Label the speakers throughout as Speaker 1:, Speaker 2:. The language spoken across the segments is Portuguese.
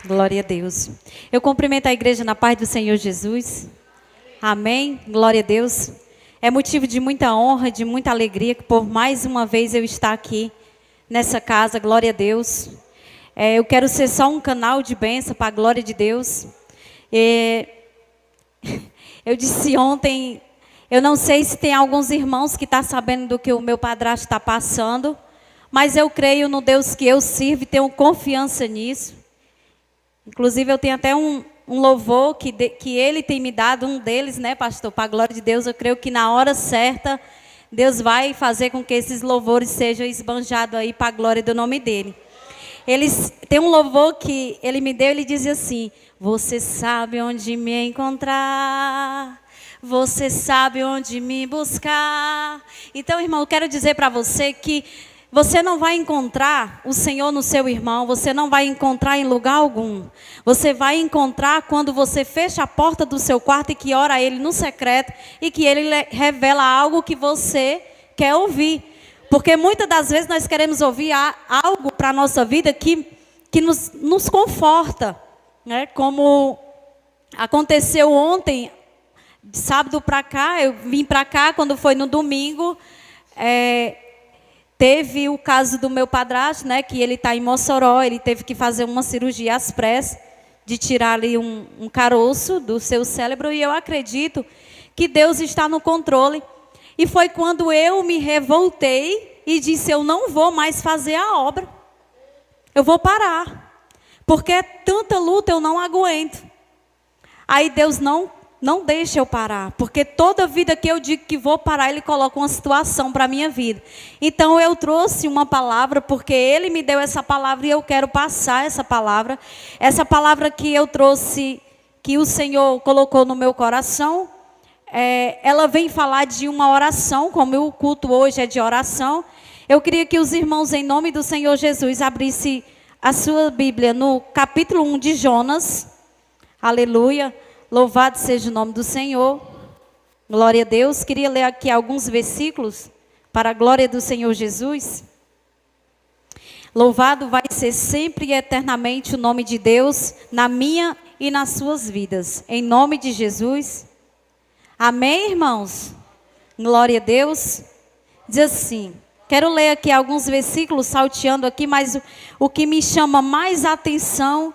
Speaker 1: Glória a Deus. Eu cumprimento a igreja na paz do Senhor Jesus. Amém. Glória a Deus. É motivo de muita honra, de muita alegria que por mais uma vez eu estar aqui nessa casa. Glória a Deus. Eu quero ser só um canal de bênção para a glória de Deus. Eu disse ontem, eu não sei se tem alguns irmãos que estão sabendo do que o meu padrasto está passando, mas eu creio no Deus que eu sirvo e tenho confiança nisso. Inclusive eu tenho até um louvor que ele tem me dado, um deles, né, pastor, para a glória de Deus. Eu creio que na hora certa, Deus vai fazer com que esses louvores sejam esbanjados aí para a glória do nome dele. Tem um louvor que ele me deu, ele dizia assim: você sabe onde me encontrar, você sabe onde me buscar. Então, irmão, eu quero dizer para você que você não vai encontrar o Senhor no seu irmão, você não vai encontrar em lugar algum. Você vai encontrar quando você fecha a porta do seu quarto e que ora a Ele no secreto e que Ele revela algo que você quer ouvir. Porque muitas das vezes nós queremos ouvir algo para a nossa vida que nos conforta, né? Como aconteceu ontem, de sábado para cá, eu vim para cá, quando foi no domingo, teve o caso do meu padrasto, né, que ele está em Mossoró, ele teve que fazer uma cirurgia às pressas, de tirar ali um caroço do seu cérebro, e eu acredito que Deus está no controle. E foi quando eu me revoltei e disse: eu não vou mais fazer a obra, eu vou parar, porque é tanta luta, eu não aguento. Aí Deus não deixa eu parar, porque toda vida que eu digo que vou parar, Ele coloca uma situação para a minha vida. Então eu trouxe uma palavra, porque Ele me deu essa palavra e eu quero passar essa palavra. Essa palavra que eu trouxe, que o Senhor colocou no meu coração, ela vem falar de uma oração, como o culto hoje é de oração. Eu queria que os irmãos, em nome do Senhor Jesus, abrissem a sua Bíblia no capítulo 1 de Jonas. Aleluia. Louvado seja o nome do Senhor. Glória a Deus. Queria ler aqui alguns versículos para a glória do Senhor Jesus. Louvado vai ser sempre e eternamente o nome de Deus na minha e nas suas vidas. Em nome de Jesus. Amém, irmãos? Glória a Deus. Diz assim, quero ler aqui alguns versículos salteando aqui, mas o que me chama mais atenção,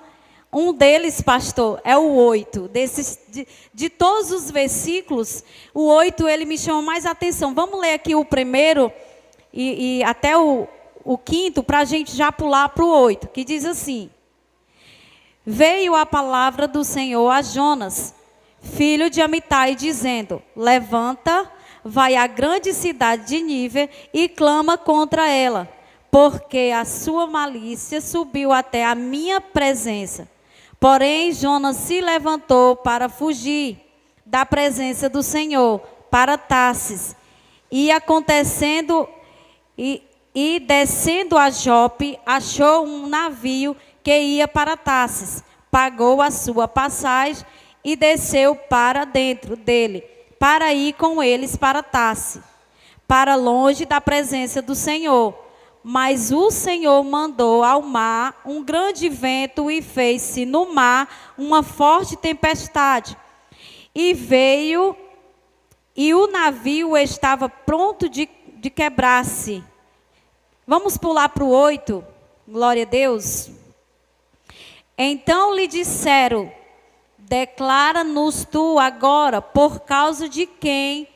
Speaker 1: um deles, pastor, é o 8. De todos os versículos, o 8 ele me chama mais atenção. Vamos ler aqui o primeiro e até o quinto, para a gente já pular para o 8, que diz assim: veio a palavra do Senhor a Jonas, filho de Amitai, dizendo: levanta, vai à grande cidade de Nínive e clama contra ela, porque a sua malícia subiu até a minha presença. Porém, Jonas se levantou para fugir da presença do Senhor, para Tarsis. E acontecendo, e descendo a Jope, achou um navio que ia para Tarsis. Pagou a sua passagem e desceu para dentro dele, para ir com eles para Tarsis, para longe da presença do Senhor. Mas o Senhor mandou ao mar um grande vento e fez-se no mar uma forte tempestade. E veio, e o navio estava pronto de quebrar-se. Vamos pular para o 8, glória a Deus. Então lhe disseram: declara-nos tu agora, por causa de quem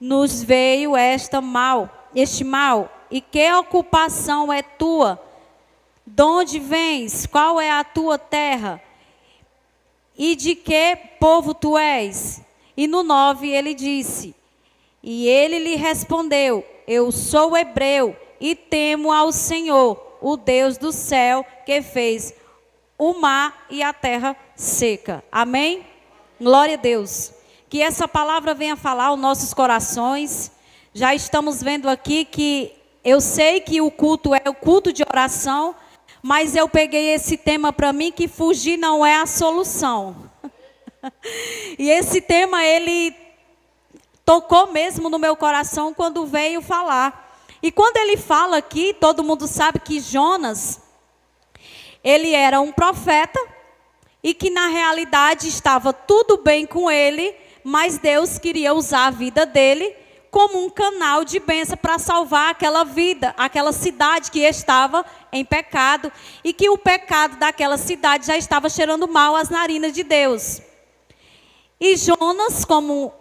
Speaker 1: nos veio este mal. E que ocupação é tua? De onde vens? Qual é a tua terra? E de que povo tu és? E no 9 ele disse, e ele lhe respondeu: eu sou hebreu e temo ao Senhor, o Deus do céu, que fez o mar e a terra seca. Amém? Glória a Deus. Que essa palavra venha falar aos nossos corações. Já estamos vendo aqui que eu sei que o culto é o culto de oração, mas eu peguei esse tema para mim, que fugir não é a solução. E esse tema, ele tocou mesmo no meu coração quando veio falar. E quando ele fala aqui, todo mundo sabe que Jonas, ele era um profeta, e que na realidade estava tudo bem com ele, mas Deus queria usar a vida dele como um canal de bênção para salvar aquela vida, aquela cidade que estava em pecado, e que o pecado daquela cidade já estava cheirando mal às narinas de Deus. E Jonas, como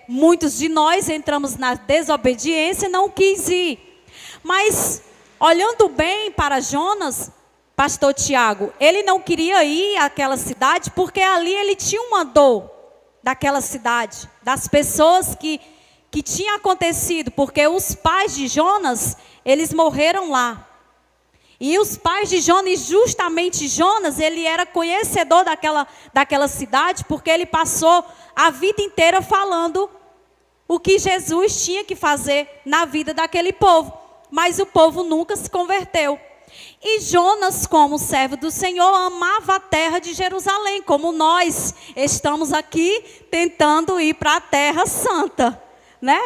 Speaker 1: muitos de nós entramos na desobediência, não quis ir. Mas, olhando bem para Jonas, pastor Tiago, ele não queria ir àquela cidade, porque ali ele tinha uma dor daquela cidade, das pessoas que tinha acontecido, porque os pais de Jonas, eles morreram lá. E os pais de Jonas, justamente Jonas, ele era conhecedor daquela cidade, porque ele passou a vida inteira falando o que Jesus tinha que fazer na vida daquele povo. Mas o povo nunca se converteu. E Jonas, como servo do Senhor, amava a terra de Jerusalém, como nós estamos aqui tentando ir para a terra santa, né?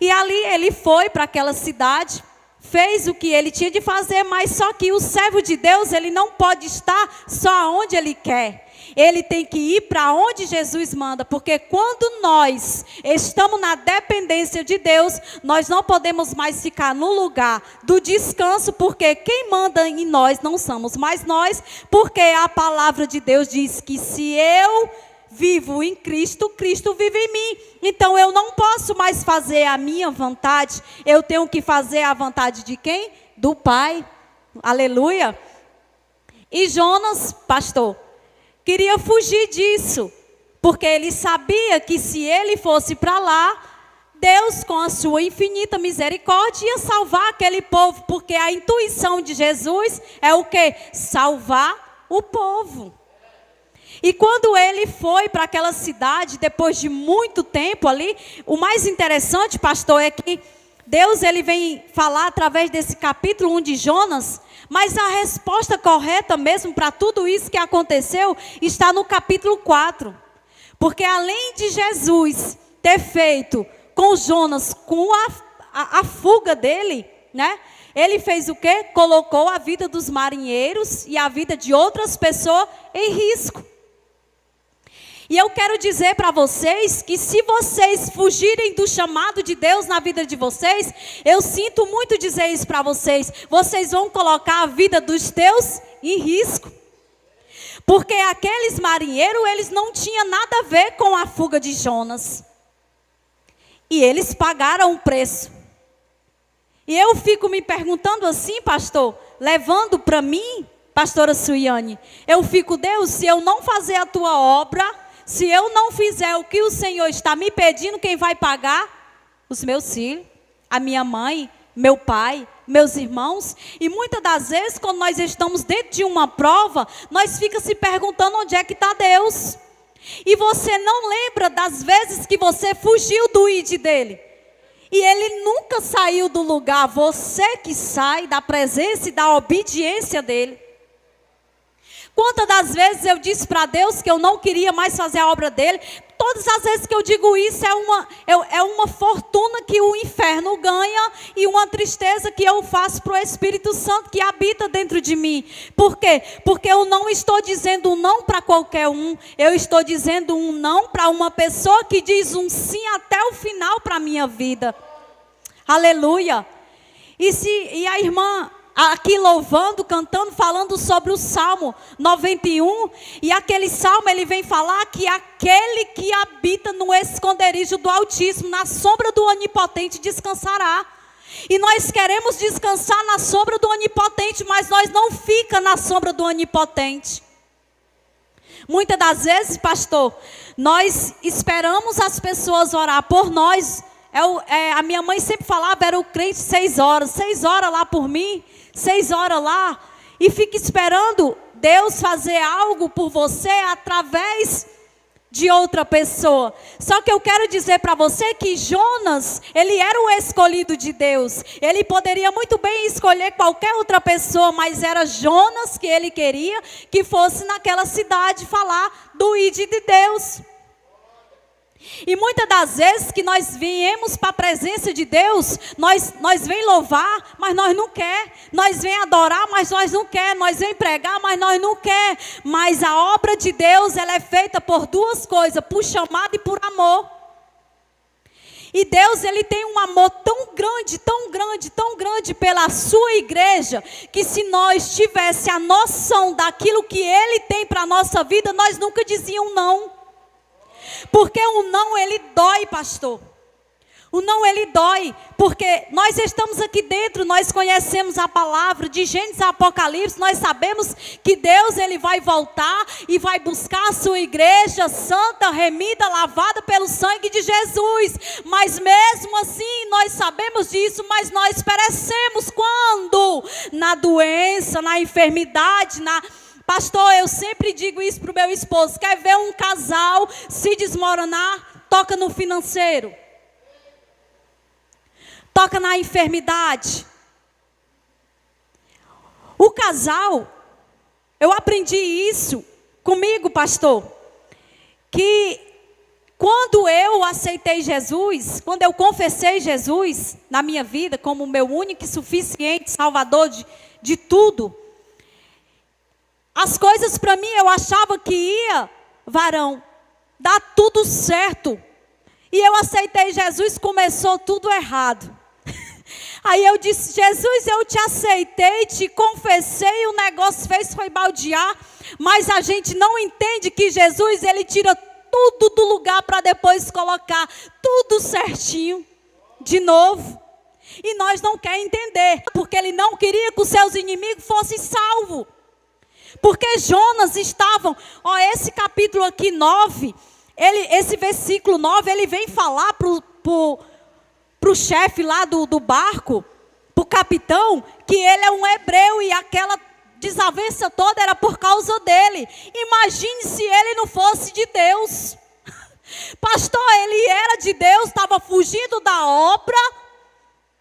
Speaker 1: E ali ele foi para aquela cidade, fez o que ele tinha de fazer, mas só que o servo de Deus, ele não pode estar só onde ele quer. Ele tem que ir para onde Jesus manda, porque quando nós estamos na dependência de Deus, nós não podemos mais ficar no lugar do descanso, porque quem manda em nós não somos mais nós, porque a palavra de Deus diz que se eu vivo em Cristo, Cristo vive em mim. Então eu não posso mais fazer a minha vontade, eu tenho que fazer a vontade de quem? Do Pai. Aleluia. E Jonas, pastor, queria fugir disso, porque ele sabia que se ele fosse para lá, Deus, com a sua infinita misericórdia, ia salvar aquele povo, porque a intuição de Jesus é o quê? Salvar o povo. E quando ele foi para aquela cidade, depois de muito tempo ali, o mais interessante, pastor, é que Deus ele vem falar através desse capítulo 1 de Jonas, mas a resposta correta mesmo para tudo isso que aconteceu está no capítulo 4. Porque além de Jesus ter feito com Jonas, com a fuga dele, né? Ele fez o quê? Colocou a vida dos marinheiros e a vida de outras pessoas em risco. E eu quero dizer para vocês que se vocês fugirem do chamado de Deus na vida de vocês, eu sinto muito dizer isso para vocês, vocês vão colocar a vida dos teus em risco. Porque aqueles marinheiros, eles não tinham nada a ver com a fuga de Jonas. E eles pagaram um preço. E eu fico me perguntando assim, pastor, levando para mim, pastora Suiane, eu fico, Deus, se eu não fazer a tua obra, se eu não fizer o que o Senhor está me pedindo, quem vai pagar? Os meus filhos, a minha mãe, meu pai, meus irmãos. E muitas das vezes, quando nós estamos dentro de uma prova, nós ficamos se perguntando onde é que está Deus. E você não lembra das vezes que você fugiu do id dele. E ele nunca saiu do lugar, você que sai da presença e da obediência dele. Quantas das vezes eu disse para Deus que eu não queria mais fazer a obra dele? Todas as vezes que eu digo isso é uma fortuna que o inferno ganha e uma tristeza que eu faço para o Espírito Santo que habita dentro de mim. Por quê? Porque eu não estou dizendo um não para qualquer um. Eu estou dizendo um não para uma pessoa que diz um sim até o final para a minha vida. Aleluia. E a irmã aqui louvando, cantando, falando sobre o Salmo 91, e aquele Salmo ele vem falar que aquele que habita no esconderijo do Altíssimo, na sombra do Onipotente descansará. E nós queremos descansar na sombra do Onipotente, mas nós não fica na sombra do Onipotente. Muitas das vezes, pastor, nós esperamos as pessoas orar por nós. A minha mãe sempre falava, era o crente 6 horas. 6 horas lá por mim, 6 horas lá. E fica esperando Deus fazer algo por você através de outra pessoa. Só que eu quero dizer para você que Jonas, ele era o escolhido de Deus. Ele poderia muito bem escolher qualquer outra pessoa, mas era Jonas que ele queria que fosse naquela cidade falar do ID de Deus. E muitas das vezes que nós viemos para a presença de Deus, nós vem louvar, mas nós não quer. Nós vem adorar, mas nós não quer. Nós vem pregar, mas nós não quer. Mas a obra de Deus, ela é feita por duas coisas, por chamado e por amor. E Deus, Ele tem um amor tão grande, tão grande, tão grande pela sua igreja, que se nós tivéssemos a noção daquilo que Ele tem para a nossa vida, nós nunca dizíamos não. Porque o não, ele dói, pastor. O não, ele dói, porque nós estamos aqui dentro, nós conhecemos a palavra de Gênesis a Apocalipse, nós sabemos que Deus, ele vai voltar e vai buscar a sua igreja santa, remida, lavada pelo sangue de Jesus. Mas mesmo assim, nós sabemos disso, mas nós perecemos quando? Na doença, na enfermidade, Pastor, eu sempre digo isso para o meu esposo, quer ver um casal se desmoronar? Toca no financeiro. Toca na enfermidade. O casal, eu aprendi isso comigo, pastor, que quando eu aceitei Jesus, quando eu confessei Jesus na minha vida como meu único e suficiente Salvador de tudo, as coisas para mim eu achava que ia, varão, dar tudo certo. E eu aceitei Jesus, começou tudo errado. Aí eu disse, Jesus, eu te aceitei, te confessei, o negócio foi baldear, mas a gente não entende que Jesus, ele tira tudo do lugar para depois colocar tudo certinho, de novo. E nós não queremos entender, porque ele não queria que os seus inimigos fossem salvos. Porque Jonas estavam, esse capítulo aqui 9, esse versículo 9, ele vem falar para o chefe lá do barco, para o capitão, que ele é um hebreu e aquela desavença toda era por causa dele. Imagine se ele não fosse de Deus. Pastor, ele era de Deus, estava fugindo da obra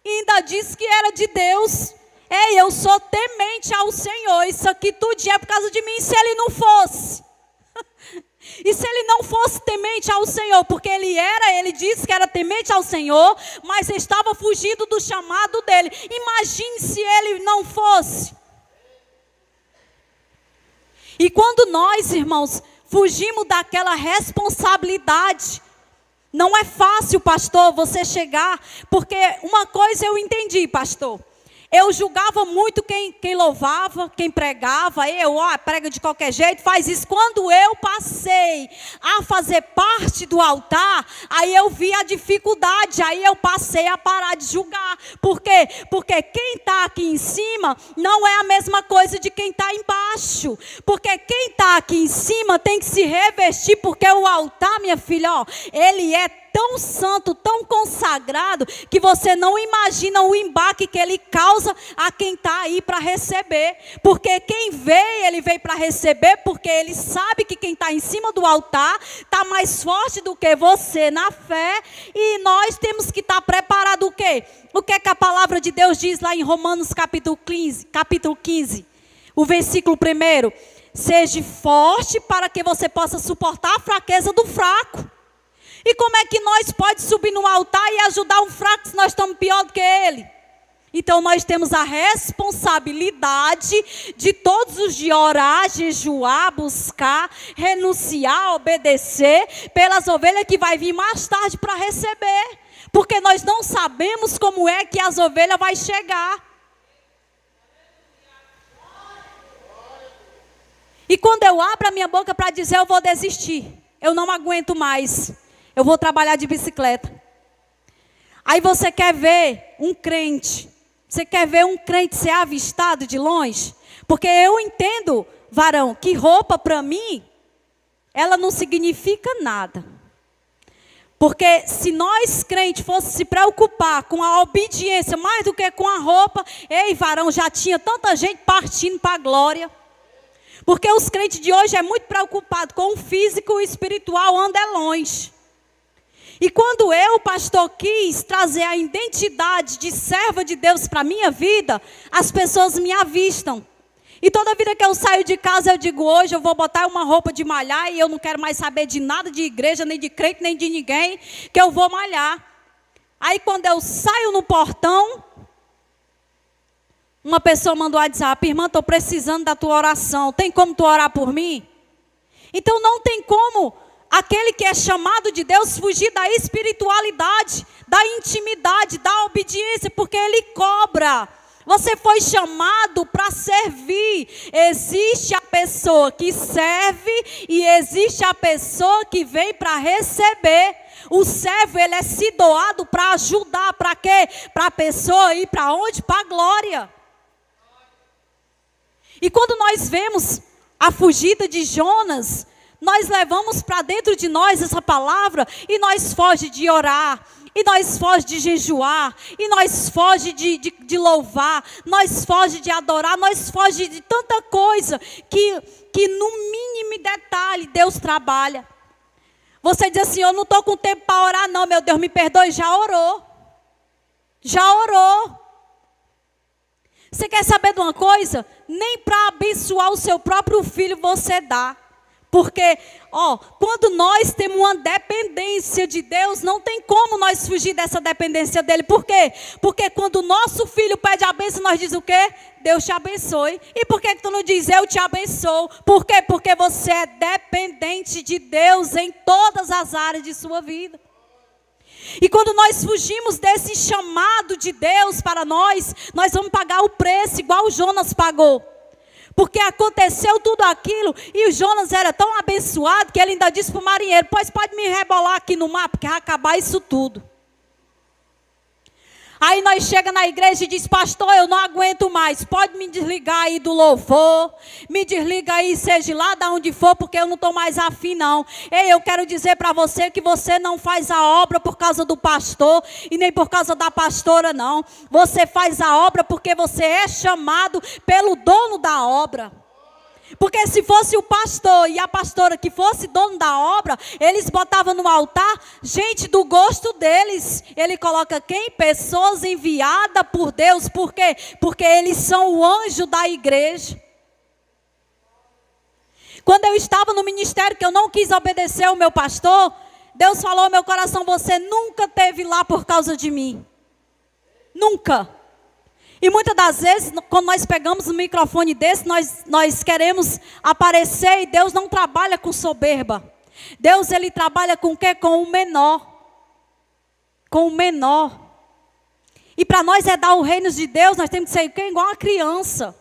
Speaker 1: e ainda disse que era de Deus. Ei, eu sou temente ao Senhor, isso aqui tudo é por causa de mim, se ele não fosse. E se ele não fosse temente ao Senhor, porque ele disse que era temente ao Senhor, mas estava fugindo do chamado dele. Imagine se ele não fosse. E quando nós, irmãos, fugimos daquela responsabilidade, não é fácil, pastor, você chegar, porque uma coisa eu entendi, pastor. Eu julgava muito quem louvava, quem pregava. Prega de qualquer jeito, faz isso. Quando eu passei a fazer parte do altar, aí eu vi a dificuldade, aí eu passei a parar de julgar. Por quê? Porque quem está aqui em cima não é a mesma coisa de quem está embaixo. Porque quem está aqui em cima tem que se revestir, porque o altar, minha filha, ele é tão santo, tão consagrado, que você não imagina o embate que ele causa a quem está aí para receber. Porque quem veio, ele veio para receber, porque ele sabe que quem está em cima do altar está mais forte do que você na fé, e nós temos que estar preparados o quê? O que é que a palavra de Deus diz lá em Romanos capítulo 15, o versículo 1? Seja forte para que você possa suportar a fraqueza do fraco. E como é que nós podemos subir no altar e ajudar um fraco se nós estamos pior do que ele? Então nós temos a responsabilidade de todos os dias orar, jejuar, buscar, renunciar, obedecer pelas ovelhas que vai vir mais tarde para receber. Porque nós não sabemos como é que as ovelhas vão chegar. E quando eu abro a minha boca para dizer eu vou desistir, eu não aguento mais, eu vou trabalhar de bicicleta. Aí você quer ver um crente, você quer ver um crente ser avistado de longe? Porque eu entendo, varão, que roupa para mim, ela não significa nada. Porque se nós crentes fossemos se preocupar com a obediência mais do que com a roupa, ei varão, já tinha tanta gente partindo para a glória. Porque os crentes de hoje é muito preocupado com o físico e o espiritual, anda longe. E quando eu, pastor, quis trazer a identidade de serva de Deus para a minha vida, as pessoas me avistam. E toda vida que eu saio de casa, eu digo, hoje eu vou botar uma roupa de malhar e eu não quero mais saber de nada de igreja, nem de crente, nem de ninguém, que eu vou malhar. Aí quando eu saio no portão, uma pessoa mandou um WhatsApp, irmã, estou precisando da tua oração, tem como tu orar por mim? Então não tem como aquele que é chamado de Deus fugir da espiritualidade, da intimidade, da obediência, porque ele cobra. Você foi chamado para servir. Existe a pessoa que serve e existe a pessoa que vem para receber. O servo, ele é se doado para ajudar. Para quê? Para a pessoa ir para onde? Para a glória. E quando nós vemos a fugida de Jonas, nós levamos para dentro de nós essa palavra e nós foge de orar. E nós foge de jejuar, e nós foge de louvar, nós foge de adorar, nós foge de tanta coisa que no mínimo detalhe Deus trabalha. Você diz assim, eu não estou com tempo para orar não, meu Deus, me perdoe, já orou. Já orou. Você quer saber de uma coisa? Nem para abençoar o seu próprio filho você dá. Porque, quando nós temos uma dependência de Deus, não tem como nós fugir dessa dependência dele. Por quê? Porque quando o nosso filho pede a bênção, nós dizemos o quê? Deus te abençoe. E por que tu não diz, eu te abençoo? Por quê? Porque você é dependente de Deus em todas as áreas de sua vida. E quando nós fugimos desse chamado de Deus para nós vamos pagar o preço igual o Jonas pagou. Porque aconteceu tudo aquilo e o Jonas era tão abençoado que ele ainda disse para o marinheiro, pois pode me rebolar aqui no mar, porque vai acabar isso tudo. Aí nós chegamos na igreja e diz, pastor, eu não aguento mais, pode me desligar aí do louvor, me desliga aí, seja lá de onde for, porque eu não estou mais afim não. Ei, eu quero dizer para você que você não faz a obra por causa do pastor e nem por causa da pastora não. Você faz a obra porque você é chamado pelo dono da obra. Porque se fosse o pastor e a pastora que fosse dono da obra, eles botavam no altar gente do gosto deles. Ele coloca quem? Pessoas enviadas por Deus. Por quê? Porque eles são o anjo da igreja. Quando eu estava no ministério que eu não quis obedecer ao meu pastor, Deus falou ao meu coração, você nunca esteve lá por causa de mim. Nunca. E muitas das vezes, quando nós pegamos um microfone desse, nós queremos aparecer e Deus não trabalha com soberba. Deus, ele trabalha com o quê? Com o menor. Com o menor. E para nós é dar o reino de Deus, nós temos que ser igual uma criança.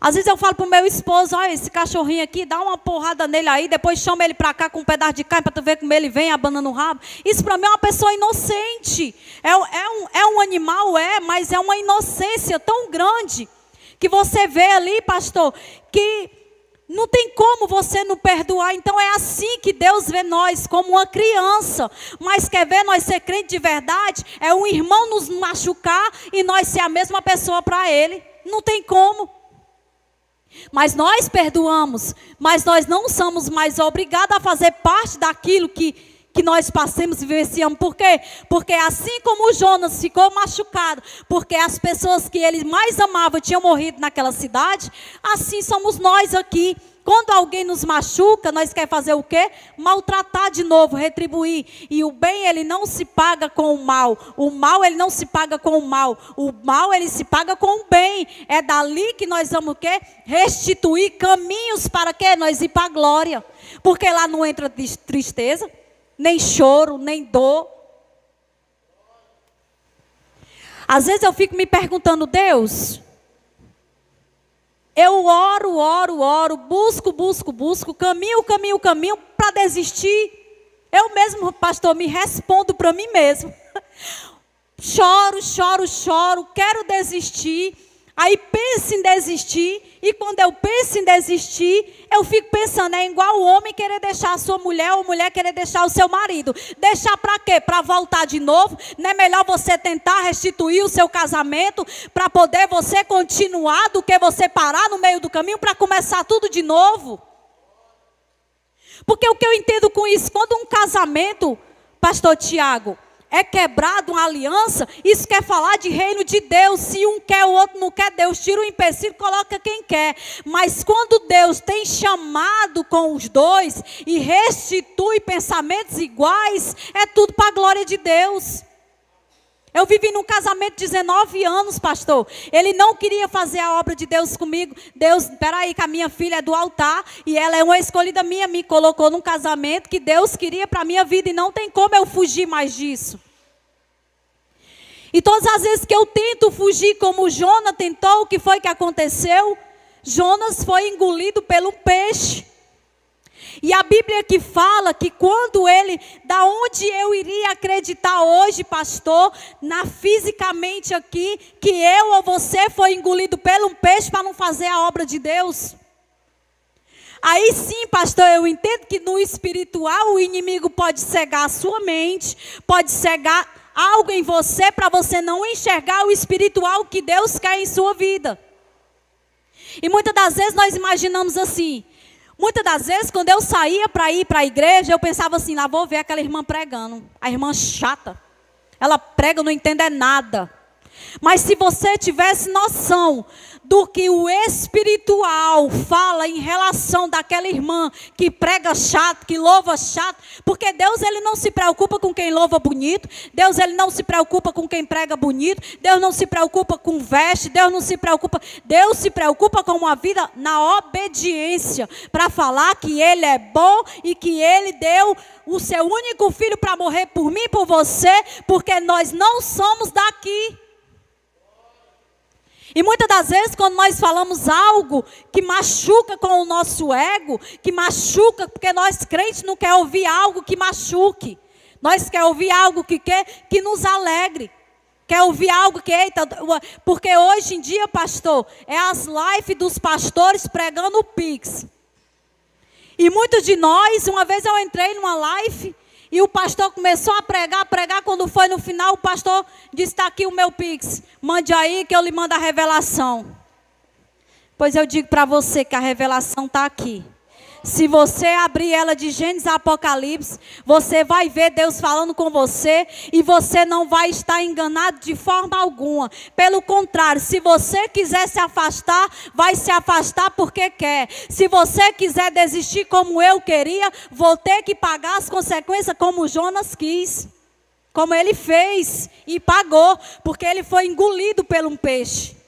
Speaker 1: Às vezes eu falo para o meu esposo, olha esse cachorrinho aqui, dá uma porrada nele aí, depois chama ele para cá com um pedaço de carne para tu ver como ele vem abanando o rabo. Isso para mim é uma pessoa inocente. É um animal, mas é uma inocência tão grande que você vê ali, pastor, que não tem como você não perdoar. Então é assim que Deus vê nós, como uma criança. Mas quer ver nós ser crente de verdade? É um irmão nos machucar e nós ser a mesma pessoa para ele. Não tem como. Mas nós perdoamos, mas nós não somos mais obrigados a fazer parte daquilo que nós passamos e vivenciamos. Por quê? Porque assim como o Jonas ficou machucado, porque as pessoas que ele mais amava tinham morrido naquela cidade, assim somos nós aqui. Quando alguém nos machuca, nós queremos fazer o quê? Maltratar de novo, retribuir. E o bem, ele não se paga com o mal. O mal, ele não se paga com o mal. O mal, ele se paga com o bem. É dali que nós vamos o quê? Restituir caminhos para quê? Nós ir para a glória. Porque lá não entra tristeza, nem choro, nem dor. Às vezes eu fico me perguntando, Deus... Eu oro, busco, caminho para desistir. Eu mesmo, pastor, me respondo para mim mesmo. Choro, quero desistir. Aí penso em desistir. E quando eu penso em desistir, eu fico pensando, é igual o homem querer deixar a sua mulher ou a mulher querer deixar o seu marido. Deixar para quê? Para voltar de novo? Não é melhor você tentar restituir o seu casamento para poder você continuar do que você parar no meio do caminho para começar tudo de novo? Porque o que eu entendo com isso, quando um casamento, pastor Tiago, é quebrada uma aliança, isso quer falar de reino de Deus. Se um quer, o outro não quer, Deus tira o empecilho, coloca quem quer. Mas quando Deus tem chamado com os dois e restitui pensamentos iguais, é tudo para a glória de Deus. Eu vivi num casamento de 19 anos, pastor. Ele não queria fazer a obra de Deus comigo. Deus, peraí, que a minha filha é do altar e ela é uma escolhida minha, me colocou num casamento que Deus queria para a minha vida e não tem como eu fugir mais disso. E todas as vezes que eu tento fugir como Jonas tentou, o que foi que aconteceu? Jonas foi engolido pelo peixe. E a Bíblia que fala que quando ele, da onde eu iria acreditar hoje, pastor, fisicamente aqui, que eu ou você foi engolido pelo peixe para não fazer a obra de Deus? Aí sim, pastor, eu entendo que no espiritual o inimigo pode cegar a sua mente, pode cegar algo em você para você não enxergar o espiritual que Deus quer em sua vida. E muitas das vezes nós imaginamos assim. Muitas das vezes, quando eu saía para ir para a igreja, eu pensava assim, lá vou ver aquela irmã pregando. A irmã chata. Ela prega, não entende nada. Mas se você tivesse noção do que o espiritual fala em relação daquela irmã que prega chato, que louva chato, porque Deus ele não se preocupa com quem louva bonito, Deus ele não se preocupa com quem prega bonito, Deus não se preocupa com veste, Deus se preocupa com uma vida na obediência, para falar que Ele é bom e que Ele deu o seu único filho para morrer por mim e por você, porque nós não somos daqui. E muitas das vezes quando nós falamos algo que machuca com o nosso ego, que machuca, porque nós crentes não quer ouvir algo que machuque. Nós quer ouvir algo que nos alegre. Quer ouvir algo que, eita, porque hoje em dia, pastor, é as lives dos pastores pregando o Pix. E muitos de nós, uma vez eu entrei numa live e o pastor começou a pregar, quando foi no final, o pastor disse, está aqui o meu Pix, mande aí que eu lhe mando a revelação. Pois eu digo para você que a revelação está aqui. Se você abrir ela de Gênesis a Apocalipse, você vai ver Deus falando com você e você não vai estar enganado de forma alguma. Pelo contrário, se você quiser se afastar, vai se afastar porque quer. Se você quiser desistir como eu queria, vou ter que pagar as consequências como Jonas quis. Como ele fez e pagou, porque ele foi engolido por um peixe.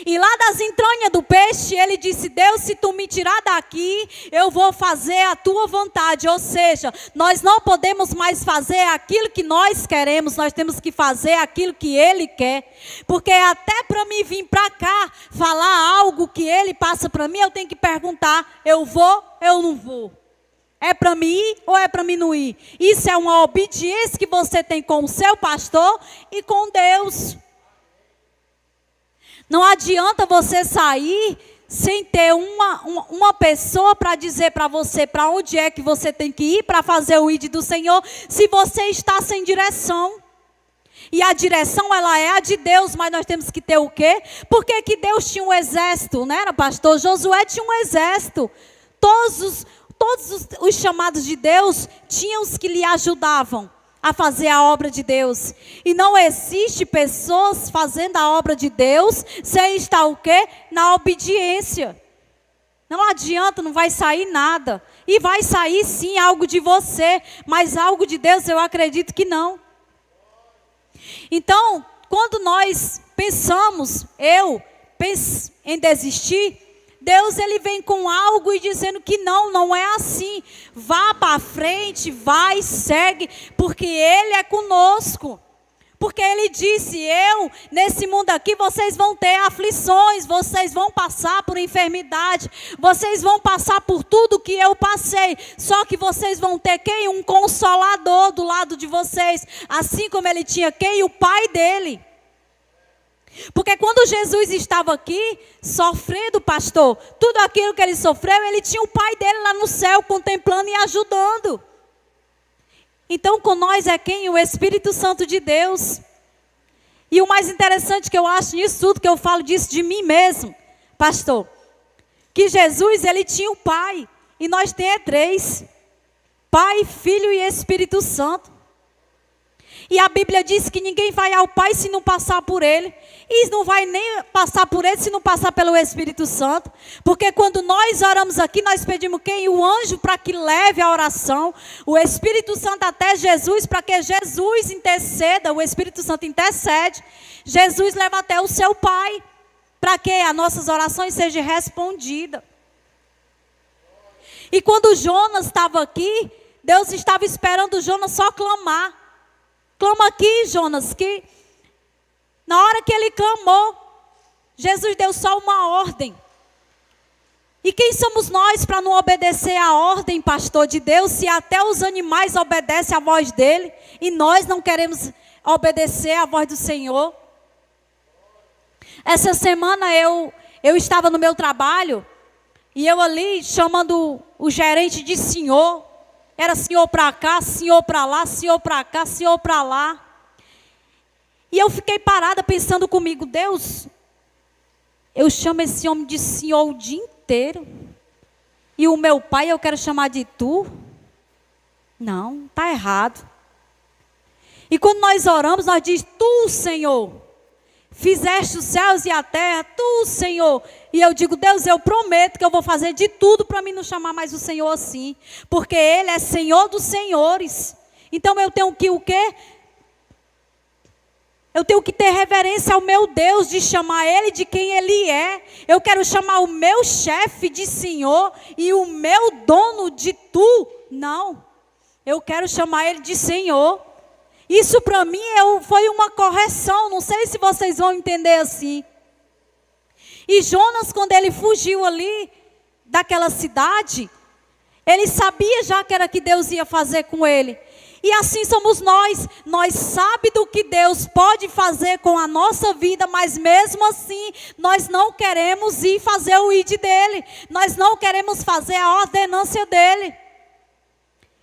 Speaker 1: E lá das entranhas do peixe, ele disse, Deus, se tu me tirar daqui, eu vou fazer a tua vontade. Ou seja, nós não podemos mais fazer aquilo que nós queremos, nós temos que fazer aquilo que ele quer. Porque até para mim vir para cá, falar algo que ele passa para mim, eu tenho que perguntar, eu vou, eu não vou? É para mim ir ou é para mim não ir? Isso é uma obediência que você tem com o seu pastor e com Deus. Não adianta você sair sem ter uma pessoa para dizer para você para onde é que você tem que ir para fazer o ID do Senhor, se você está sem direção. E a direção, ela é a de Deus, mas nós temos que ter o quê? Porque que Deus tinha um exército, não era, pastor? Josué tinha um exército. Todos os chamados de Deus tinham os que lhe ajudavam a fazer a obra de Deus. E não existe pessoas fazendo a obra de Deus sem estar o quê? Na obediência. Não adianta, não vai sair nada. E vai sair sim algo de você, mas algo de Deus eu acredito que não. Então, quando nós pensamos, eu penso em desistir, Deus ele vem com algo e dizendo que não é assim. Vá para frente, vai, segue, porque Ele é conosco. Porque Ele disse, nesse mundo aqui, vocês vão ter aflições, vocês vão passar por enfermidade, vocês vão passar por tudo que eu passei. Só que vocês vão ter quem? Um consolador do lado de vocês. Assim como Ele tinha quem? O Pai dele. Porque quando Jesus estava aqui, sofrendo, pastor, tudo aquilo que ele sofreu, ele tinha o Pai dele lá no céu, contemplando e ajudando. Então, com nós é quem? O Espírito Santo de Deus. E o mais interessante que eu acho nisso tudo, que eu falo disso de mim mesmo, pastor, que Jesus, ele tinha o Pai, e nós temos três: Pai, Filho e Espírito Santo. E a Bíblia diz que ninguém vai ao Pai se não passar por Ele. E não vai nem passar por Ele se não passar pelo Espírito Santo. Porque quando nós oramos aqui, nós pedimos quem? O anjo para que leve a oração. O Espírito Santo até Jesus, para que Jesus interceda. O Espírito Santo intercede. Jesus leva até o seu Pai. Para que as nossas orações sejam respondidas. E quando Jonas estava aqui, Deus estava esperando Jonas só clamar. Clama aqui, Jonas, que na hora que ele clamou, Jesus deu só uma ordem. E quem somos nós para não obedecer a ordem, pastor de Deus, se até os animais obedecem à voz dele, e nós não queremos obedecer à voz do Senhor? Essa semana eu estava no meu trabalho, e eu ali chamando o gerente de senhor. Era senhor para cá, senhor para lá, senhor para cá, senhor para lá. E eu fiquei parada pensando comigo, Deus, eu chamo esse homem de senhor o dia inteiro. E o meu pai eu quero chamar de tu? Não, está errado. E quando nós oramos, nós dizemos, tu, Senhor, fizeste os céus e a terra, tu, Senhor. E eu digo, Deus, eu prometo que eu vou fazer de tudo para mim não chamar mais o Senhor assim. Porque Ele é Senhor dos senhores. Então eu tenho que o quê? Eu tenho que ter reverência ao meu Deus, de chamar Ele de quem Ele é. Eu quero chamar o meu chefe de Senhor e o meu dono de tu. Não, eu quero chamar Ele de Senhor. Isso para mim foi uma correção, não sei se vocês vão entender assim. E Jonas, quando ele fugiu ali daquela cidade, ele sabia já que era que Deus ia fazer com ele. E assim somos nós sabemos do que Deus pode fazer com a nossa vida, mas mesmo assim, nós não queremos ir fazer o ID dele. Nós não queremos fazer a ordenância dele.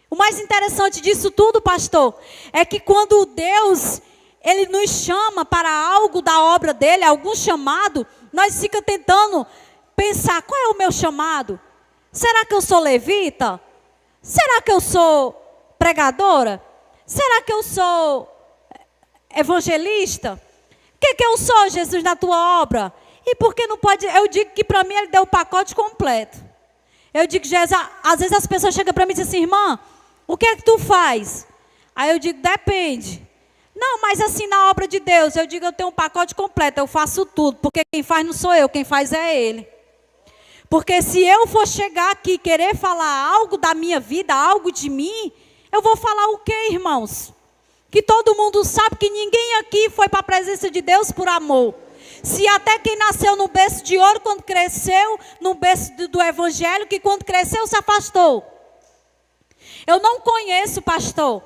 Speaker 1: O mais interessante disso tudo, pastor, é que quando Deus, Ele nos chama para algo da obra dele, algum chamado, nós ficamos tentando pensar, qual é o meu chamado? Será que eu sou levita? Será que eu sou pregadora? Será que eu sou evangelista? O que eu sou, Jesus, na tua obra? E por que não pode? Eu digo que para mim Ele deu o pacote completo. Eu digo, Jesus, às vezes as pessoas chegam para mim e dizem assim, irmã, o que é que tu faz? Aí eu digo, depende. Não, mas assim na obra de Deus, eu digo, eu tenho um pacote completo, eu faço tudo, porque quem faz não sou eu, quem faz é Ele. Porque se eu for chegar aqui e querer falar algo da minha vida, algo de mim, eu vou falar o quê, irmãos? Que todo mundo sabe que ninguém aqui foi para a presença de Deus por amor. Se até quem nasceu no berço de ouro, quando cresceu, no berço do evangelho, que quando cresceu se afastou. Eu não conheço, pastor,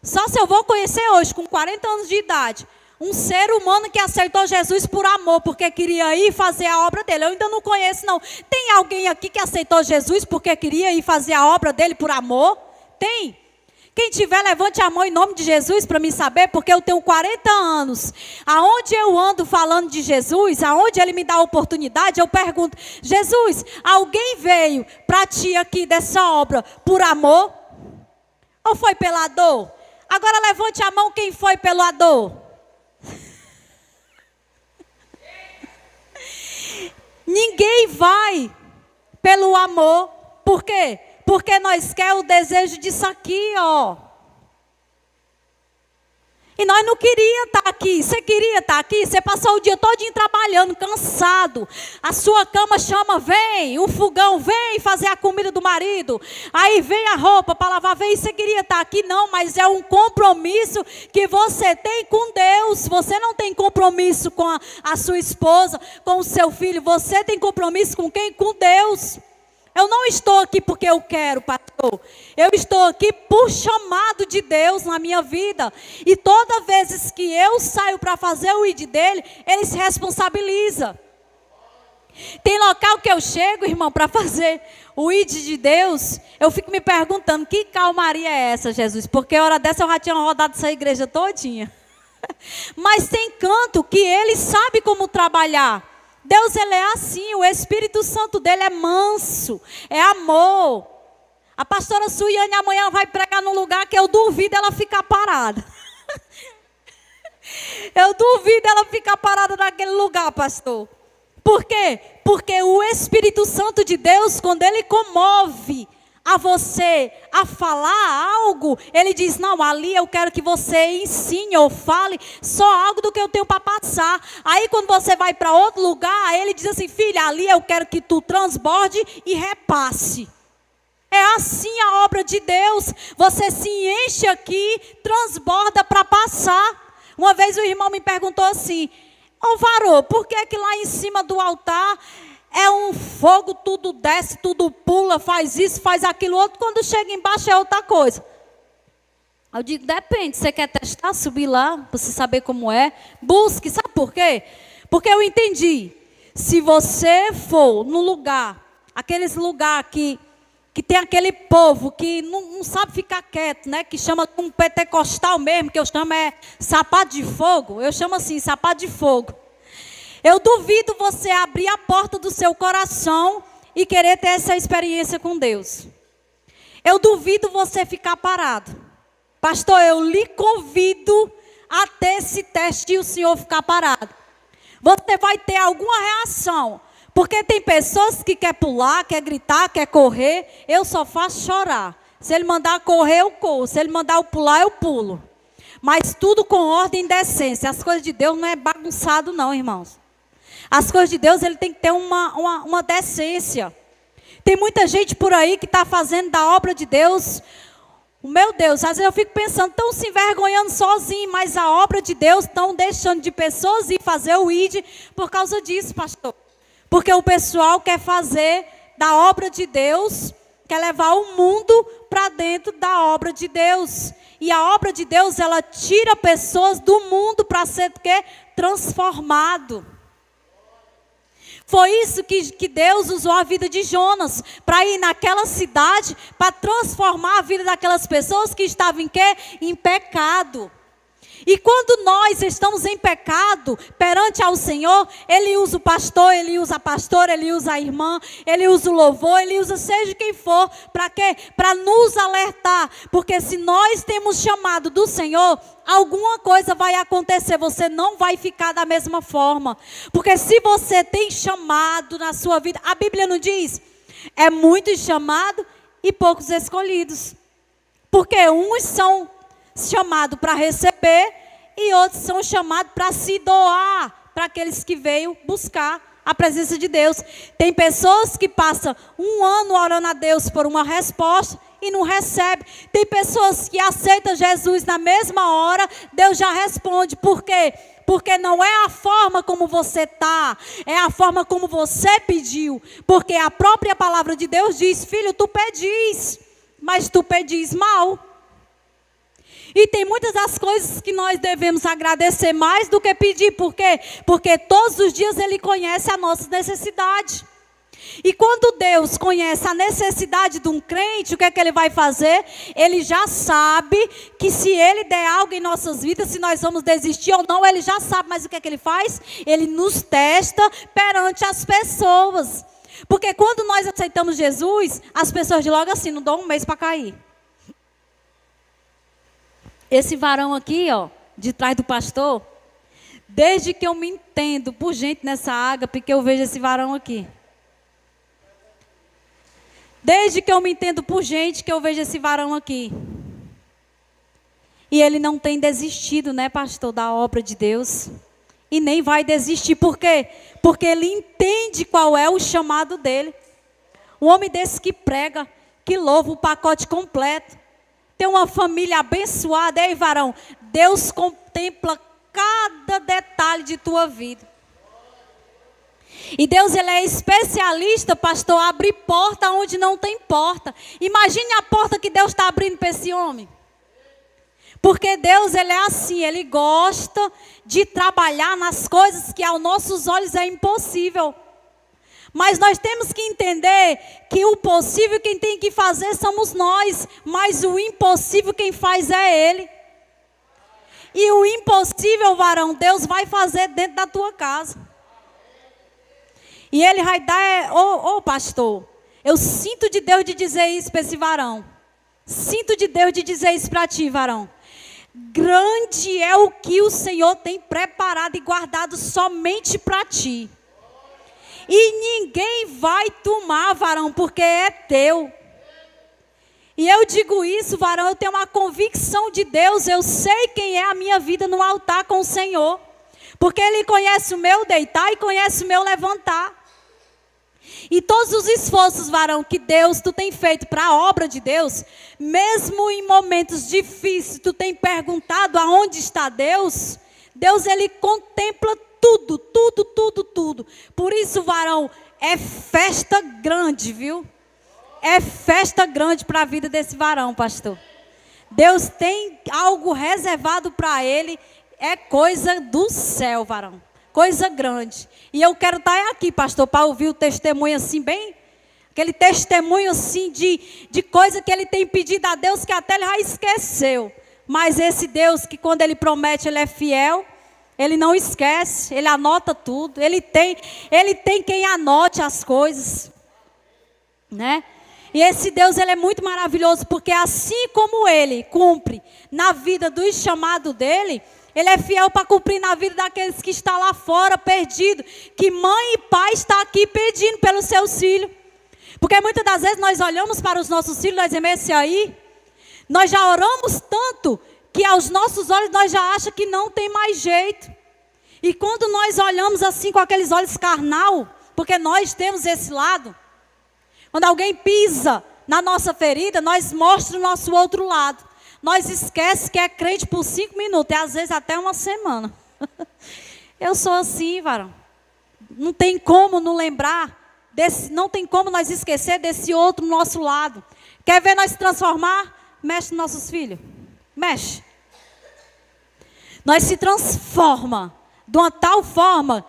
Speaker 1: só se eu vou conhecer hoje, com 40 anos de idade, um ser humano que aceitou Jesus por amor, porque queria ir fazer a obra dele. Eu ainda não conheço, não. Tem alguém aqui que aceitou Jesus porque queria ir fazer a obra dele por amor? Tem. Quem tiver, levante a mão em nome de Jesus para me saber, porque eu tenho 40 anos. Aonde eu ando falando de Jesus, aonde Ele me dá a oportunidade, eu pergunto, Jesus, alguém veio para ti aqui dessa obra por amor? Ou foi pela dor? Agora levante a mão quem foi pela dor. Ninguém vai pelo amor. Por quê? Porque nós queremos o desejo disso aqui, ó. E nós não queríamos estar aqui. Você queria estar aqui? Você passou o dia todinho trabalhando, cansado. A sua cama chama, vem. O fogão, vem fazer a comida do marido. Aí vem a roupa para lavar, vem. Você queria estar aqui? Não, mas é um compromisso que você tem com Deus. Você não tem compromisso com a sua esposa, com o seu filho. Você tem compromisso com quem? Com Deus. Eu não estou aqui porque eu quero, pastor. Eu estou aqui por chamado de Deus na minha vida. E toda vez que eu saio para fazer o ID dele, Ele se responsabiliza. Tem local que eu chego, irmão, para fazer o ID de Deus, eu fico me perguntando, que calmaria é essa, Jesus? Porque a hora dessa eu já tinha rodado essa igreja todinha. Mas tem canto que Ele sabe como trabalhar. Deus, Ele é assim, o Espírito Santo dele é manso, é amor. A pastora Suiane amanhã vai pregar num lugar que eu duvido ela ficar parada. Eu duvido ela ficar parada naquele lugar, pastor. Por quê? Porque o Espírito Santo de Deus, quando ele comove a você a falar algo, ele diz, não, ali eu quero que você ensine ou fale só algo do que eu tenho para passar. Aí quando você vai para outro lugar, ele diz assim, filha, ali eu quero que tu transborde e repasse. É assim a obra de Deus. Você se enche aqui, transborda para passar. Uma vez o irmão me perguntou assim, ô varô, por que lá em cima do altar é um fogo, tudo desce, tudo pula, faz isso, faz aquilo outro, quando chega embaixo é outra coisa? Eu digo, depende, você quer testar, subir lá, para você saber como é, busque, sabe por quê? Porque eu entendi, se você for no lugar, aqueles lugares que tem aquele povo que não sabe ficar quieto, né? Que chama um pentecostal mesmo, que eu chamo sapato de fogo. Eu chamo assim, sapato de fogo. Eu duvido você abrir a porta do seu coração e querer ter essa experiência com Deus. Eu duvido você ficar parado. Pastor, eu lhe convido a ter esse teste e o senhor ficar parado. Você vai ter alguma reação. Porque tem pessoas que quer pular, quer gritar, quer correr. Eu só faço chorar. Se ele mandar correr, eu corro. Se ele mandar eu pular, eu pulo. Mas tudo com ordem e decência. As coisas de Deus não é bagunçado não, irmãos. As coisas de Deus, ele tem que ter uma decência. Tem muita gente por aí que está fazendo da obra de Deus. Meu Deus, às vezes eu fico pensando, estão se envergonhando sozinhos. Mas a obra de Deus estão deixando de pessoas ir fazer o ID por causa disso, pastor. Porque o pessoal quer fazer da obra de Deus, quer levar o mundo para dentro da obra de Deus. E a obra de Deus, ela tira pessoas do mundo para ser transformado. Foi isso que Deus usou a vida de Jonas, para ir naquela cidade, para transformar a vida daquelas pessoas que estavam em quê? Em pecado. E quando nós estamos em pecado perante ao Senhor, Ele usa o pastor, Ele usa a pastora, Ele usa a irmã, Ele usa o louvor, Ele usa seja quem for. Para quê? Para nos alertar. Porque se nós temos chamado do Senhor, alguma coisa vai acontecer. Você não vai ficar da mesma forma. Porque se você tem chamado na sua vida, a Bíblia não diz, é muitos chamados e poucos escolhidos. Porque uns são chamados para receber e outros são chamados para se doar para aqueles que veio buscar a presença de Deus. Tem pessoas que passam um ano orando a Deus por uma resposta e não recebe. Tem pessoas que aceitam Jesus na mesma hora, Deus já responde. Por quê? Porque não é a forma como você está, é a forma como você pediu. Porque a própria palavra de Deus diz, filho, tu pedis, mas tu pedis mal. E tem muitas das coisas que nós devemos agradecer mais do que pedir. Por quê? Porque todos os dias Ele conhece a nossa necessidade. E quando Deus conhece a necessidade de um crente, o que é que Ele vai fazer? Ele já sabe que se Ele der algo em nossas vidas, se nós vamos desistir ou não, Ele já sabe. Mas o que é que Ele faz? Ele nos testa perante as pessoas. Porque quando nós aceitamos Jesus, as pessoas de logo assim, não dão um mês para cair. Esse varão aqui, ó, de trás do pastor, desde que eu me entendo por gente nessa ágape, que eu vejo esse varão aqui. Desde que eu me entendo por gente, que eu vejo esse varão aqui. E ele não tem desistido, né, pastor, da obra de Deus. E nem vai desistir. Por quê? Porque ele entende qual é o chamado dele. Um homem desse que prega, que louva o pacote completo. Tem uma família abençoada. Ei, varão, Deus contempla cada detalhe de tua vida. E Deus, Ele é especialista, pastor, a abrir porta onde não tem porta. Imagine a porta que Deus está abrindo para esse homem. Porque Deus, Ele é assim, Ele gosta de trabalhar nas coisas que aos nossos olhos é impossível. Mas nós temos que entender que o possível quem tem que fazer somos nós, mas o impossível quem faz é Ele. E o impossível, varão, Deus vai fazer dentro da tua casa. E Ele vai dar, pastor, eu sinto de Deus de dizer isso para esse varão. Sinto de Deus de dizer isso para ti, varão. Grande é o que o Senhor tem preparado e guardado somente para ti. E ninguém vai tomar, varão, porque é teu. E eu digo isso, varão, eu tenho uma convicção de Deus. Eu sei quem é a minha vida no altar com o Senhor. Porque Ele conhece o meu deitar e conhece o meu levantar. E todos os esforços, varão, que Deus, tu tem feito para a obra de Deus, mesmo em momentos difíceis, tu tem perguntado aonde está Deus, Deus, Ele contempla tudo, tudo, tudo, tudo. Por isso, varão, é festa grande, viu? É festa grande para a vida desse varão, pastor. Deus tem algo reservado para ele, é coisa do céu, varão. Coisa grande. E eu quero estar aqui, pastor, para ouvir o testemunho assim, bem... Aquele testemunho assim de coisa que ele tem pedido a Deus que até ele já esqueceu. Mas esse Deus que quando ele promete, ele é fiel. Ele não esquece, ele anota tudo. Ele tem quem anote as coisas. Né? E esse Deus, ele é muito maravilhoso, porque assim como ele cumpre na vida dos chamados dele... Ele é fiel para cumprir na vida daqueles que estão lá fora, perdidos. Que mãe e pai estão aqui pedindo pelos seus filhos. Porque muitas das vezes nós olhamos para os nossos filhos, nós dizemos, esse aí, nós já oramos tanto, que aos nossos olhos nós já achamos que não tem mais jeito. E quando nós olhamos assim com aqueles olhos carnal, porque nós temos esse lado, quando alguém pisa na nossa ferida, nós mostramos o nosso outro lado. Nós esquecemos que é crente por 5 minutos, e às vezes até uma semana. Eu sou assim, varão. Não tem como não lembrar, não tem como nós esquecer desse outro nosso lado. Quer ver nós se transformar? Mexe nos nossos filhos. Mexe. Nós se transforma de uma tal forma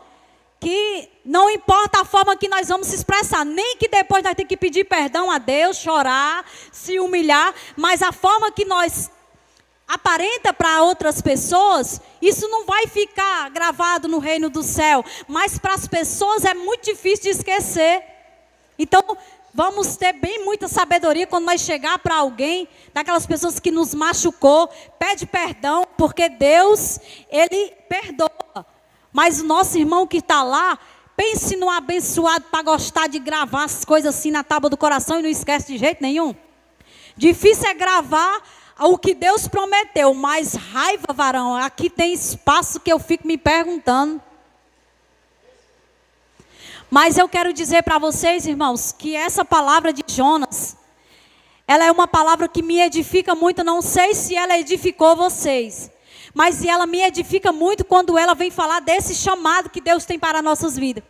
Speaker 1: que não importa a forma que nós vamos se expressar, nem que depois nós tenhamos que pedir perdão a Deus, chorar, se humilhar, mas a forma que nós aparenta para outras pessoas, isso não vai ficar gravado no reino do céu, mas para as pessoas é muito difícil de esquecer. Então, vamos ter bem muita sabedoria quando nós chegar para alguém, daquelas pessoas que nos machucou, pede perdão, porque Deus, Ele perdoa. Mas o nosso irmão que está lá, pense no abençoado para gostar de gravar as coisas assim na tábua do coração e não esquece de jeito nenhum. Difícil é gravar o que Deus prometeu, mas raiva, varão, aqui tem espaço que eu fico me perguntando. Mas eu quero dizer para vocês, irmãos, que essa palavra de Jonas, ela é uma palavra que me edifica muito, não sei se ela edificou vocês. Mas ela me edifica muito quando ela vem falar desse chamado que Deus tem para nossas vidas.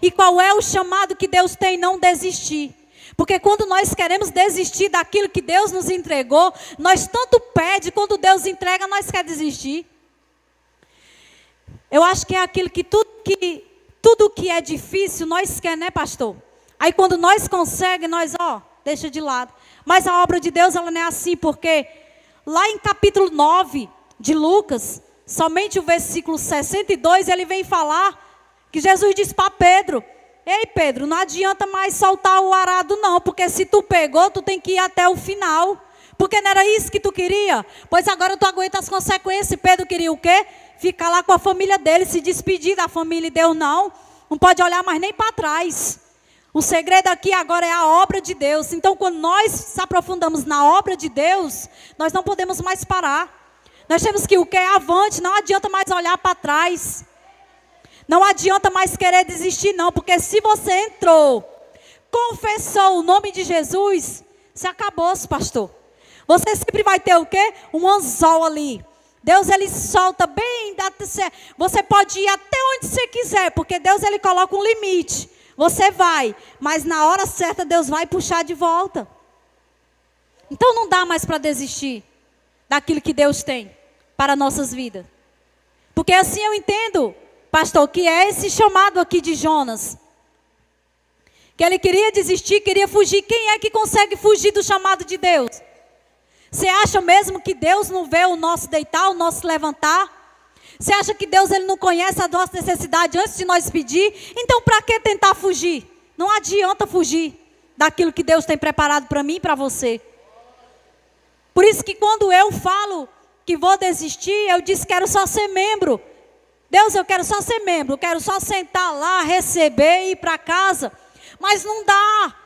Speaker 1: E qual é o chamado que Deus tem? Não desistir. Porque quando nós queremos desistir daquilo que Deus nos entregou, nós tanto pedimos, quando Deus entrega, nós queremos desistir. Eu acho que é aquilo que tudo que é difícil, nós queremos, né, pastor? Aí quando nós conseguimos, nós, deixa de lado. Mas a obra de Deus, ela não é assim, porque lá em capítulo 9... de Lucas, somente o versículo 62, ele vem falar que Jesus disse para Pedro, ei Pedro, não adianta mais soltar o arado não, porque se tu pegou, tu tem que ir até o final, porque não era isso que tu queria? Pois agora tu aguenta as consequências. Pedro queria o quê? Ficar lá com a família dele, se despedir da família, e Deus não pode olhar mais nem para trás. O segredo aqui agora é a obra de Deus. Então quando nós se aprofundamos na obra de Deus, nós não podemos mais parar. Nós temos que o que é avante, não adianta mais olhar para trás. Não adianta mais querer desistir não, porque se você entrou, confessou o nome de Jesus, você acabou, pastor. Você sempre vai ter o quê? Um anzol ali. Deus, ele solta bem, você pode ir até onde você quiser, porque Deus, ele coloca um limite. Você vai, mas na hora certa Deus vai puxar de volta. Então não dá mais para desistir daquilo que Deus tem para nossas vidas. Porque assim eu entendo, pastor, que é esse chamado aqui de Jonas. Que ele queria desistir, queria fugir. Quem é que consegue fugir do chamado de Deus? Você acha mesmo que Deus não vê o nosso deitar, o nosso levantar? Você acha que Deus, ele não conhece a nossa necessidade antes de nós pedir? Então para que tentar fugir? Não adianta fugir daquilo que Deus tem preparado para mim e para você. Por isso que quando eu falo que vou desistir, eu disse, quero só ser membro. Deus, eu quero só ser membro, quero só sentar lá, receber e ir para casa. Mas não dá.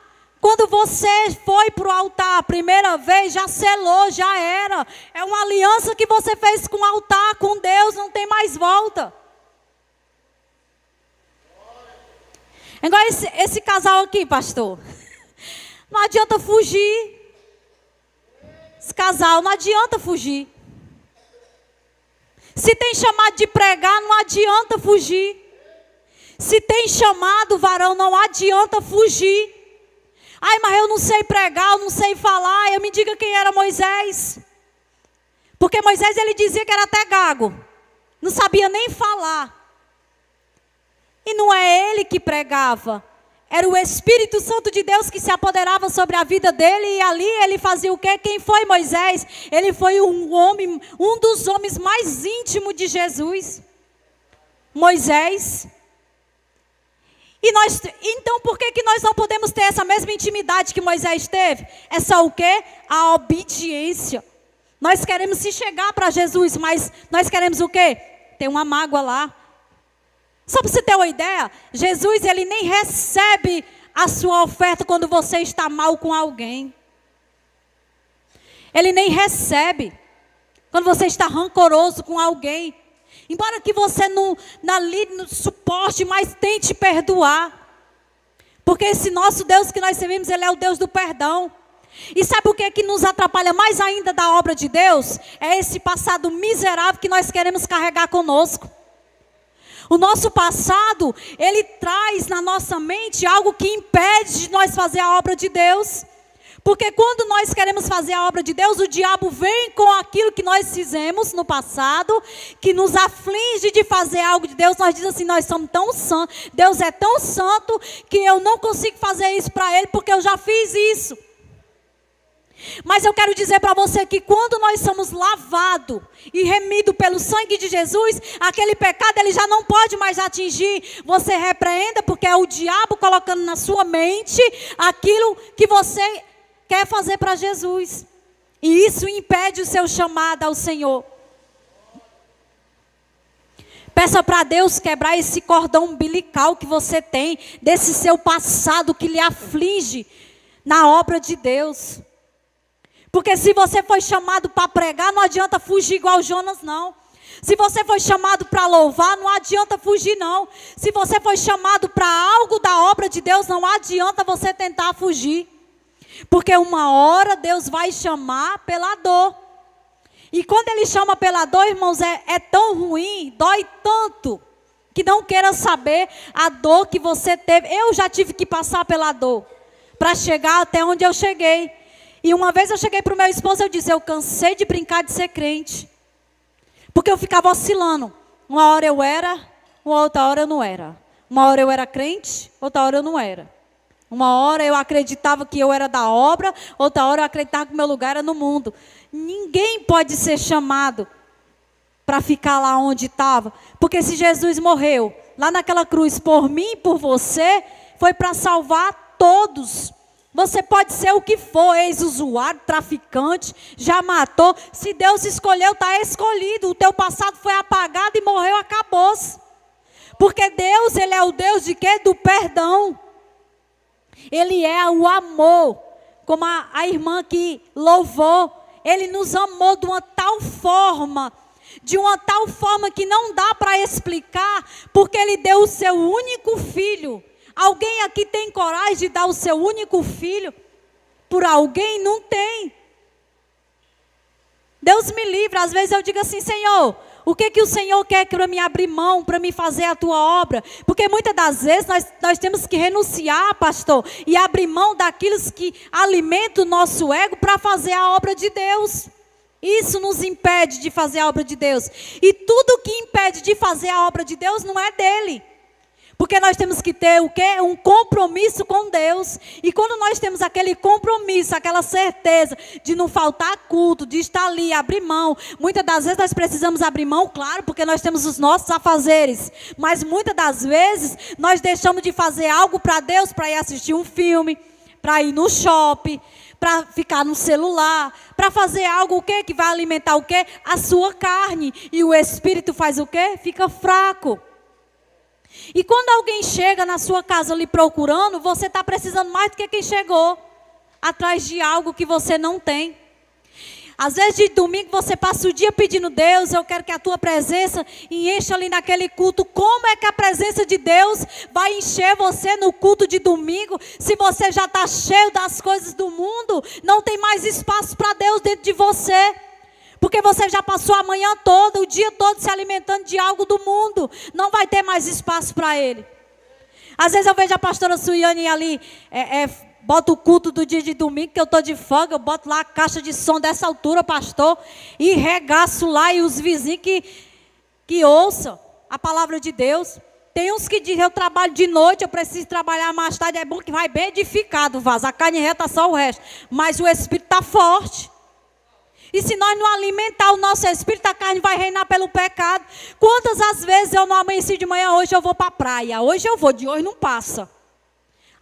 Speaker 1: Quando você foi para o altar a primeira vez, já selou, já era. É uma aliança que você fez com o altar, com Deus, não tem mais volta. Igual esse casal aqui, pastor. Não adianta fugir. Esse casal, não adianta fugir. Se tem chamado de pregar, não adianta fugir. Se tem chamado, varão, não adianta fugir. Ai, mas eu não sei pregar, eu não sei falar. Eu me diga quem era Moisés. Porque Moisés, ele dizia que era até gago. Não sabia nem falar. E não é ele que pregava. Era o Espírito Santo de Deus que se apoderava sobre a vida dele. E ali ele fazia o quê? Quem foi Moisés? Ele foi um dos homens mais íntimos de Jesus. Moisés. Então por que nós não podemos ter essa mesma intimidade que Moisés teve? É só o quê? A obediência. Nós queremos se chegar para Jesus, mas nós queremos o quê? Tem uma mágoa lá. Só para você ter uma ideia, Jesus, ele nem recebe a sua oferta quando você está mal com alguém. Ele nem recebe quando você está rancoroso com alguém. Embora que você não suporte, mas tente perdoar. Porque esse nosso Deus que nós servimos, ele é o Deus do perdão. E sabe o que é que nos atrapalha mais ainda da obra de Deus? É esse passado miserável que nós queremos carregar conosco. O nosso passado, ele traz na nossa mente algo que impede de nós fazer a obra de Deus. Porque quando nós queremos fazer a obra de Deus, o diabo vem com aquilo que nós fizemos no passado, que nos aflige de fazer algo de Deus. Nós dizemos assim, nós somos tão santos, Deus é tão santo, que eu não consigo fazer isso para Ele, porque eu já fiz isso. Mas eu quero dizer para você que quando nós somos lavados e remidos pelo sangue de Jesus, aquele pecado ele já não pode mais atingir. Você repreenda, porque é o diabo colocando na sua mente aquilo que você quer fazer para Jesus. E isso impede o seu chamado ao Senhor. Peça para Deus quebrar esse cordão umbilical que você tem, desse seu passado que lhe aflige na obra de Deus. Porque se você foi chamado para pregar, não adianta fugir igual Jonas, não. Se você foi chamado para louvar, não adianta fugir, não. Se você foi chamado para algo da obra de Deus, não adianta você tentar fugir. Porque uma hora Deus vai chamar pela dor. E quando Ele chama pela dor, irmãos, é tão ruim, dói tanto, que não queira saber a dor que você teve. Eu já tive que passar pela dor, para chegar até onde eu cheguei. E uma vez eu cheguei para o meu esposo e eu disse, eu cansei de brincar de ser crente. Porque eu ficava oscilando. Uma hora eu era, uma outra hora eu não era. Uma hora eu era crente, outra hora eu não era. Uma hora eu acreditava que eu era da obra, outra hora eu acreditava que o meu lugar era no mundo. Ninguém pode ser chamado para ficar lá onde estava. Porque se Jesus morreu lá naquela cruz por mim e por você, foi para salvar todos. Você pode ser o que for, ex-usuário, traficante, já matou. Se Deus escolheu, está escolhido. O teu passado foi apagado e morreu, acabou-se. Porque Deus, Ele é o Deus de quê? Do perdão. Ele é o amor. Como a irmã que louvou. Ele nos amou de uma tal forma que não dá para explicar, porque Ele deu o seu único filho. Alguém aqui tem coragem de dar o seu único filho por alguém? Não tem. Deus me livre, às vezes eu digo assim, Senhor, o que o Senhor quer para me abrir mão, para me fazer a tua obra? Porque muitas das vezes nós temos que renunciar, pastor, e abrir mão daquilo que alimenta o nosso ego para fazer a obra de Deus. Isso nos impede de fazer a obra de Deus. E tudo que impede de fazer a obra de Deus não é dele. Porque nós temos que ter o quê? Um compromisso com Deus. E quando nós temos aquele compromisso, aquela certeza de não faltar culto, de estar ali, abrir mão. Muitas das vezes nós precisamos abrir mão, claro, porque nós temos os nossos afazeres. Mas muitas das vezes nós deixamos de fazer algo para Deus, para ir assistir um filme, para ir no shopping, para ficar no celular, para fazer algo o quê? Que vai alimentar o quê? A sua carne. E o espírito faz o quê? Fica fraco. E quando alguém chega na sua casa lhe procurando, você está precisando mais do que quem chegou atrás de algo que você não tem. Às vezes de domingo você passa o dia pedindo: Deus, eu quero que a tua presença encha ali naquele culto. Como é que a presença de Deus vai encher você no culto de domingo, se você já está cheio das coisas do mundo? Não tem mais espaço para Deus dentro de você. Porque você já passou a manhã toda, o dia todo se alimentando de algo do mundo. Não vai ter mais espaço para Ele. Às vezes eu vejo a pastora Suiane ali, bota o culto do dia de domingo, que eu estou de folga, eu boto lá a caixa de som dessa altura, pastor, e regaço lá, e os vizinhos que ouçam a palavra de Deus. Tem uns que dizem: eu trabalho de noite, eu preciso trabalhar mais tarde. É bom que vai bem edificado o vaso, a carne reta só o resto, mas o espírito está forte. E se nós não alimentar o nosso espírito, a carne vai reinar pelo pecado. Quantas as vezes eu não amanheci de manhã: hoje eu vou para a praia, hoje eu vou, de hoje não passa.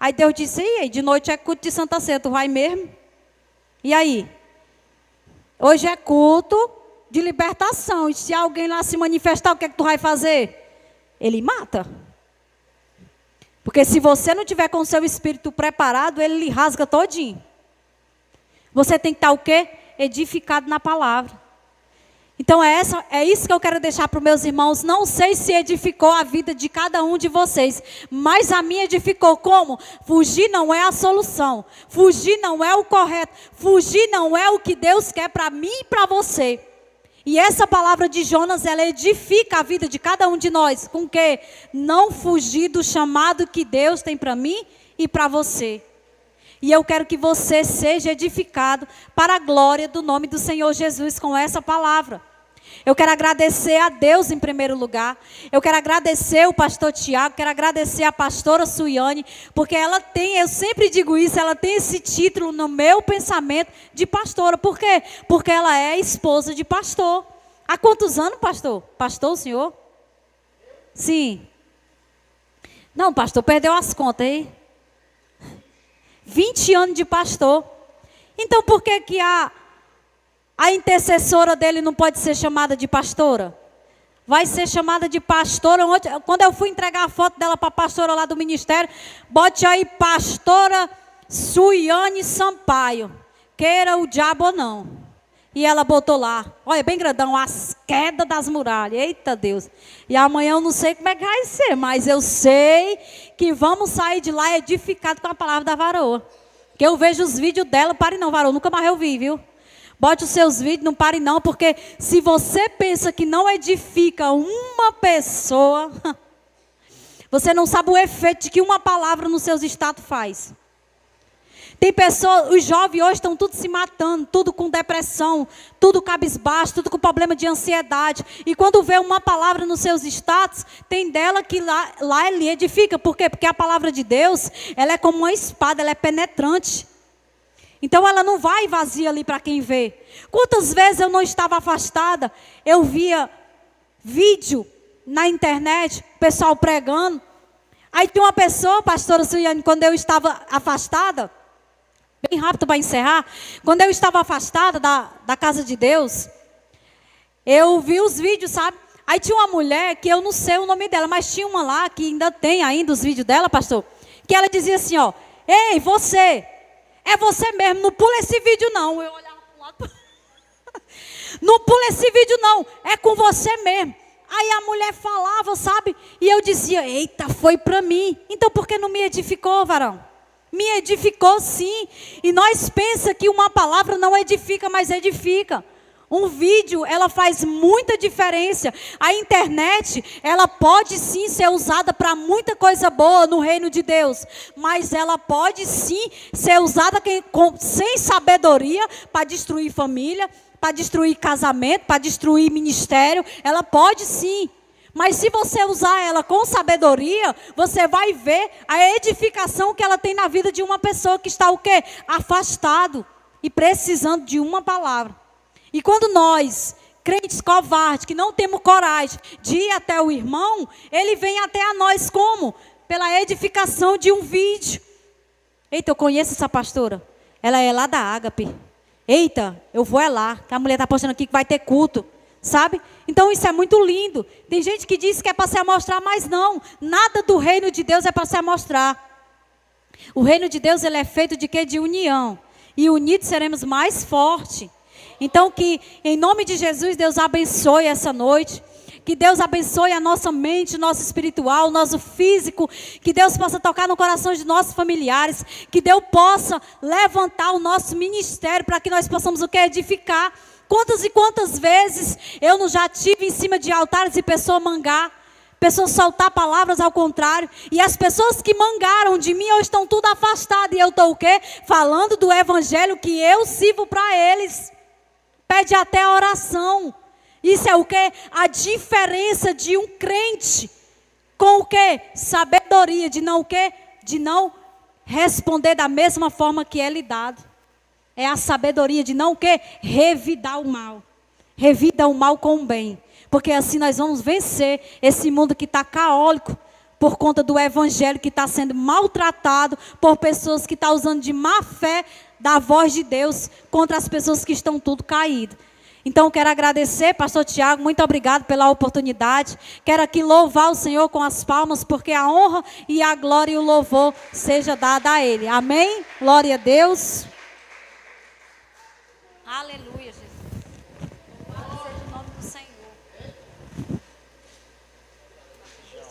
Speaker 1: Aí Deus disse: e aí, de noite é culto de Santa Ceia, tu vai mesmo? E aí? Hoje é culto de libertação, e se alguém lá se manifestar, o que é que tu vai fazer? Ele mata. Porque se você não tiver com o seu espírito preparado, ele lhe rasga todinho. Você tem que estar o quê? Edificado na palavra. Então é isso que eu quero deixar para os meus irmãos. Não sei se edificou a vida de cada um de vocês, mas a minha edificou. Como? Fugir não é a solução. Fugir não é o correto. Fugir não é o que Deus quer para mim e para você. E essa palavra de Jonas, ela edifica a vida de cada um de nós. Com que? Não fugir do chamado que Deus tem para mim e para você. E eu quero que você seja edificado para a glória do nome do Senhor Jesus com essa palavra. Eu quero agradecer a Deus em primeiro lugar. Eu quero agradecer o pastor Tiago, quero agradecer a pastora Suiane, porque ela tem, eu sempre digo isso, ela tem esse título no meu pensamento de pastora. Por quê? Porque ela é esposa de pastor. Há quantos anos, pastor? Pastor, o senhor? Sim. Não, pastor, perdeu as contas aí. 20 anos de pastor. Então por que a intercessora dele não pode ser chamada de pastora? Vai ser chamada de pastora. Quando eu fui entregar a foto dela para a pastora lá do ministério, bote aí: pastora Suiane Sampaio, queira o diabo ou não. E ela botou lá, olha, bem grandão: as quedas das muralhas. Eita Deus. E amanhã eu não sei como é que vai ser, mas eu sei que vamos sair de lá edificados com a palavra da varoa. Que eu vejo os vídeos dela. Pare não, varoa, nunca mais eu vi, viu? Bote os seus vídeos, não pare não, porque se você pensa que não edifica uma pessoa, você não sabe o efeito que uma palavra nos seus status faz. Tem pessoas, os jovens hoje estão tudo se matando, tudo com depressão, tudo cabisbaixo, tudo com problema de ansiedade. E quando vê uma palavra nos seus status, tem dela que lá ele edifica. Por quê? Porque a palavra de Deus, ela é como uma espada, ela é penetrante. Então ela não vai vazia ali para quem vê. Quantas vezes eu não estava afastada, eu via vídeo na internet, pessoal pregando. Aí tem uma pessoa, pastora Suiane, quando eu estava afastada, bem rápido para encerrar, quando eu estava afastada da casa de Deus, eu vi os vídeos, sabe? Aí tinha uma mulher, que eu não sei o nome dela, mas tinha uma lá, que ainda tem ainda os vídeos dela, pastor, que ela dizia assim, ó: ei, você, é você mesmo, não pula esse vídeo não. Eu olhava para o lado, não pula esse vídeo não, é com você mesmo. Aí a mulher falava, sabe? E eu dizia: eita, foi para mim. Então por que não me edificou, varão? Me edificou sim. E nós pensamos que uma palavra não edifica, mas edifica. Um vídeo, ela faz muita diferença. A internet, ela pode sim ser usada para muita coisa boa no reino de Deus. Mas ela pode sim ser usada sem sabedoria para destruir família, para destruir casamento, para destruir ministério. Ela pode sim. Mas se você usar ela com sabedoria, você vai ver a edificação que ela tem na vida de uma pessoa que está o quê? Afastado e precisando de uma palavra. E quando nós, crentes covardes, que não temos coragem de ir até o irmão, ele vem até a nós como? Pela edificação de um vídeo. Eita, eu conheço essa pastora. Ela é lá da Ágape. Eita, eu vou é lá, que a mulher está postando aqui que vai ter culto. Sabe? Então isso é muito lindo. Tem gente que diz que é para se amostrar, mas não. Nada do reino de Deus é para se amostrar. O reino de Deus, ele é feito de quê? De união. E unidos seremos mais fortes. Então que em nome de Jesus, Deus abençoe essa noite. Que Deus abençoe a nossa mente, o nosso espiritual, o nosso físico. Que Deus possa tocar no coração de nossos familiares. Que Deus possa levantar o nosso ministério para que nós possamos o que? Edificar. Quantas e quantas vezes eu não já tive em cima de altares e pessoas mangar, pessoas soltar palavras ao contrário, e as pessoas que mangaram de mim hoje estão tudo afastadas, e eu estou o quê? Falando do evangelho que eu sirvo para eles. Pede até a oração. Isso é o quê? A diferença de um crente com o quê? Sabedoria, de não o quê? De não responder da mesma forma que é lhe dado. É a sabedoria de não o quê? Revidar o mal. Revida o mal com o bem. Porque assim nós vamos vencer esse mundo que está caótico por conta do evangelho que está sendo maltratado por pessoas que estão usando de má fé da voz de Deus contra as pessoas que estão tudo caído. Então quero agradecer, pastor Tiago, muito obrigado pela oportunidade. Quero aqui louvar o Senhor com as palmas, porque a honra e a glória e o louvor seja dada a Ele. Amém? Glória a Deus. Aleluia, Jesus.